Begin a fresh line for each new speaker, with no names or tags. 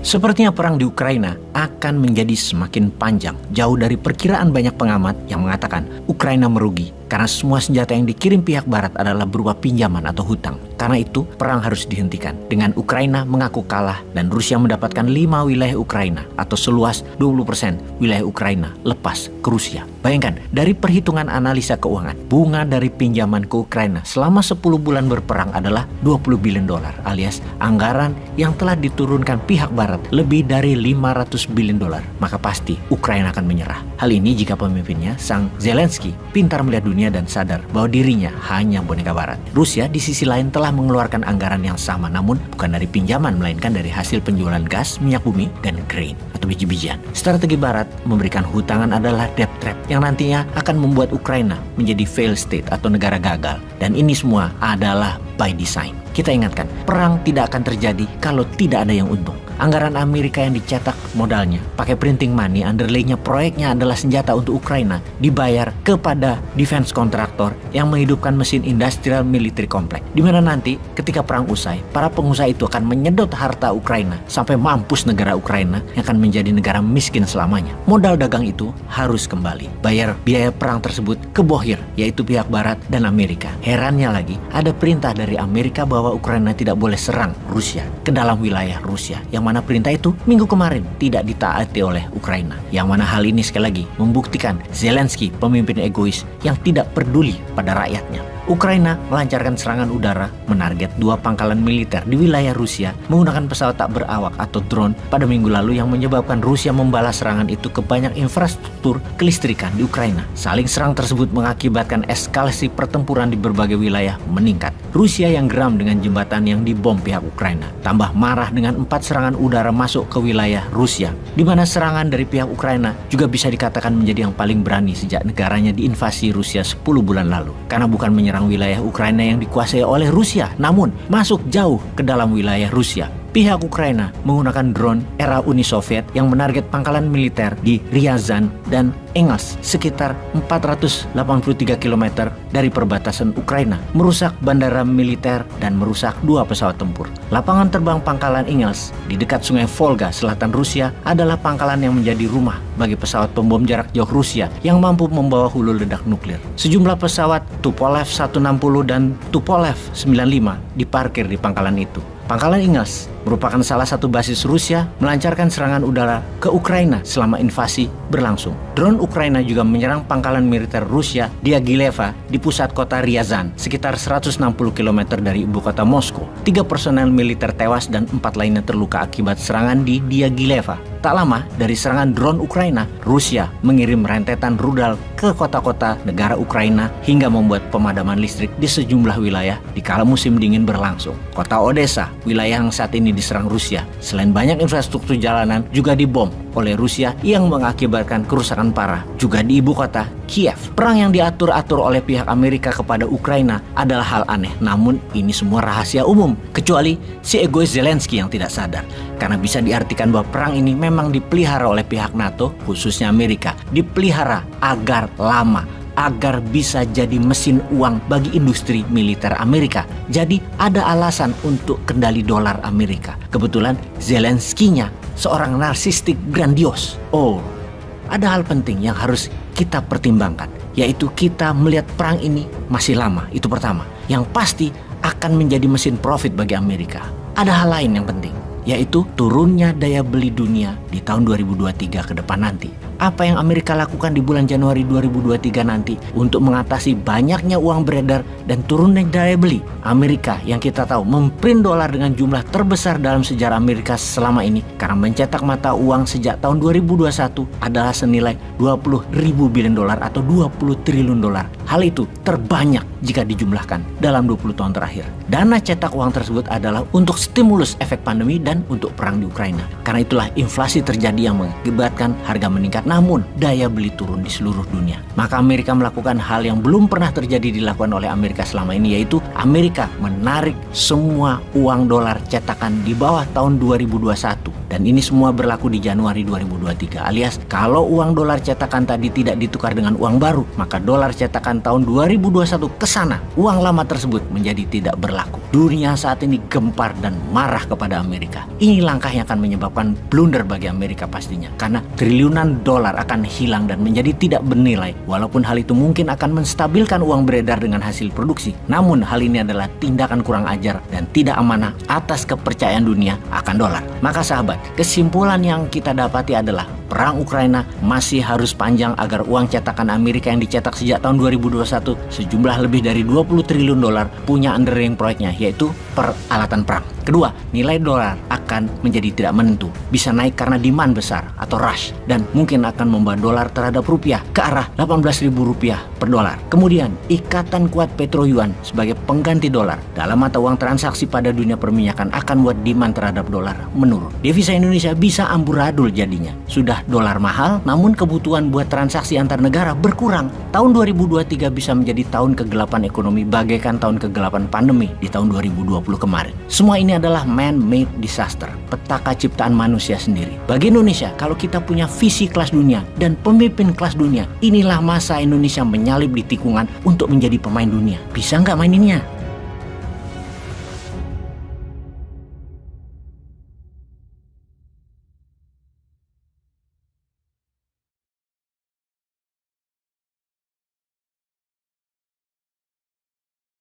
Sepertinya perang di Ukraina akan menjadi semakin panjang, jauh dari perkiraan banyak pengamat yang mengatakan Ukraina merugi karena semua senjata yang dikirim pihak barat adalah berupa pinjaman atau hutang. Karena itu, perang harus dihentikan. Dengan Ukraina mengaku kalah dan Rusia mendapatkan 5 wilayah Ukraina atau seluas 20% wilayah Ukraina lepas ke Rusia. Bayangkan, dari perhitungan analisa keuangan, bunga dari pinjaman ke Ukraina selama 10 bulan berperang adalah $20 billion alias anggaran yang telah diturunkan pihak barat lebih dari $500 billion. Maka pasti Ukraina akan menyerah. Hal ini jika pemimpinnya, Sang Zelensky, pintar melihat dunia dan sadar bahwa dirinya hanya boneka barat. Rusia di sisi lain telah mengeluarkan anggaran yang sama, namun bukan dari pinjaman melainkan dari hasil penjualan gas, minyak bumi, dan grain atau biji-bijian. Strategi barat memberikan hutangan adalah debt trap yang nantinya akan membuat Ukraina menjadi failed state atau negara gagal. Dan ini semua adalah by design. Kita ingatkan, perang tidak akan terjadi kalau tidak ada yang untung. Anggaran Amerika yang dicetak modalnya pakai printing money, underlay-nya proyeknya adalah senjata untuk Ukraina, dibayar kepada defense kontraktor yang menghidupkan mesin industrial military complex. Di mana nanti ketika perang usai, para pengusaha itu akan menyedot harta Ukraina sampai mampus negara Ukraina yang akan menjadi negara miskin selamanya. Modal dagang itu harus kembali. Bayar biaya perang tersebut ke bohir, yaitu pihak barat dan Amerika. Herannya lagi, ada perintah dari Amerika bahwa Ukraina tidak boleh serang Rusia ke dalam wilayah Rusia, yang mana perintah itu minggu kemarin tidak ditaati oleh Ukraina. Yang mana hal ini sekali lagi membuktikan Zelensky pemimpin egois yang tidak peduli pada rakyatnya. Ukraina melancarkan serangan udara menarget 2 pangkalan militer di wilayah Rusia menggunakan pesawat tak berawak atau drone pada minggu lalu yang menyebabkan Rusia membalas serangan itu ke banyak infrastruktur kelistrikan di Ukraina. Saling serang tersebut mengakibatkan eskalasi pertempuran di berbagai wilayah meningkat. Rusia yang geram dengan jembatan yang dibom pihak Ukraina tambah marah dengan 4 serangan udara masuk ke wilayah Rusia, di mana serangan dari pihak Ukraina juga bisa dikatakan menjadi yang paling berani sejak negaranya diinvasi Rusia 10 bulan lalu. Karena bukan menyerang wilayah Ukraina yang dikuasai oleh Rusia, namun masuk jauh ke dalam wilayah Rusia. Pihak Ukraina menggunakan drone era Uni Soviet yang menarget pangkalan militer di Ryazan dan Engels sekitar 483 km dari perbatasan Ukraina, merusak bandara militer dan merusak 2 pesawat tempur. Lapangan terbang pangkalan Engels di dekat sungai Volga selatan Rusia adalah pangkalan yang menjadi rumah bagi pesawat pembom jarak jauh Rusia yang mampu membawa hulu ledak nuklir. Sejumlah pesawat Tupolev 160 dan Tupolev 95 diparkir di pangkalan itu. Pangkalan Engels merupakan salah satu basis Rusia melancarkan serangan udara ke Ukraina selama invasi berlangsung. Drone Ukraina juga menyerang pangkalan militer Rusia di Diagileva di pusat kota Ryazan, sekitar 160 km dari ibu kota Moskow. 3 personel militer tewas dan 4 lainnya terluka akibat serangan di Diagileva. Tak lama dari serangan drone Ukraina, Rusia mengirim rentetan rudal ke kota-kota negara Ukraina hingga membuat pemadaman listrik di sejumlah wilayah di kala musim dingin berlangsung. Kota Odessa, wilayah yang saat ini diserang Rusia, selain banyak infrastruktur jalanan juga dibom oleh Rusia yang mengakibatkan kerusakan parah juga di ibu kota Kiev. Perang yang diatur-atur oleh pihak Amerika kepada Ukraina adalah hal aneh, namun ini semua rahasia umum kecuali si egois Zelensky yang tidak sadar. Karena bisa diartikan bahwa perang ini memang dipelihara oleh pihak NATO, khususnya Amerika, dipelihara agar lama, agar bisa jadi mesin uang bagi industri militer Amerika. Jadi ada alasan untuk kendali dolar Amerika. Kebetulan Zelensky-nya seorang narsistik grandios. Oh, ada hal penting yang harus kita pertimbangkan, yaitu kita melihat perang ini masih lama, itu pertama. Yang pasti akan menjadi mesin profit bagi Amerika. Ada hal lain yang penting, yaitu turunnya daya beli dunia di tahun 2023 ke depan nanti. Apa yang Amerika lakukan di bulan Januari 2023 nanti untuk mengatasi banyaknya uang beredar dan turunnya daya beli Amerika yang kita tahu memprint dolar dengan jumlah terbesar dalam sejarah Amerika selama ini karena mencetak mata uang sejak tahun 2021 adalah senilai 20.000 billion dolar atau 20 triliun dolar. Hal itu terbanyak jika dijumlahkan dalam 20 tahun terakhir. Dana cetak uang tersebut adalah untuk stimulus efek pandemi dan untuk perang di Ukraina. Karena itulah inflasi terjadi yang mengakibatkan harga meningkat, namun daya beli turun di seluruh dunia. Maka Amerika melakukan hal yang belum pernah terjadi dilakukan oleh Amerika selama ini, yaitu Amerika menarik semua uang dolar cetakan di bawah tahun 2021 Dan ini semua berlaku di Januari 2023, alias kalau uang dolar cetakan tadi tidak ditukar dengan uang baru, maka dolar cetakan tahun 2021 ke sana, uang lama tersebut menjadi tidak berlaku. Dunia saat ini gempar dan marah kepada Amerika. Ini langkah yang akan menyebabkan blunder bagi Amerika pastinya, karena triliunan dolar akan hilang dan menjadi tidak bernilai. Walaupun hal itu mungkin akan menstabilkan uang beredar dengan hasil produksi, namun hal ini adalah tindakan kurang ajar dan tidak amanah atas kepercayaan dunia akan dolar. Maka sahabat, kesimpulan yang kita dapati adalah perang Ukraina masih harus panjang agar uang cetakan Amerika yang dicetak sejak tahun 2021 sejumlah lebih dari 20 triliun dolar punya underlying proyeknya, yaitu peralatan perang. Kedua, nilai dolar akan menjadi tidak menentu, bisa naik karena demand besar atau rush, dan mungkin akan membawa dolar terhadap rupiah ke arah 18.000 rupiah per dolar. Kemudian, ikatan kuat petro yuan sebagai pengganti dolar dalam mata uang transaksi pada dunia perminyakan akan buat demand terhadap dolar menurun. Devisa Indonesia bisa amburadul jadinya. Sudah dolar mahal, namun kebutuhan buat transaksi antar negara berkurang. Tahun 2023 bisa menjadi tahun kegelapan ekonomi bagaikan tahun kegelapan pandemi di tahun 2020 kemarin. Semua ini adalah man-made disaster, petaka ciptaan manusia sendiri. Bagi Indonesia, kalau kita punya visi kelas dunia dan pemimpin kelas dunia, inilah masa Indonesia menyalip di tikungan untuk menjadi pemain dunia. Bisa nggak maininnya?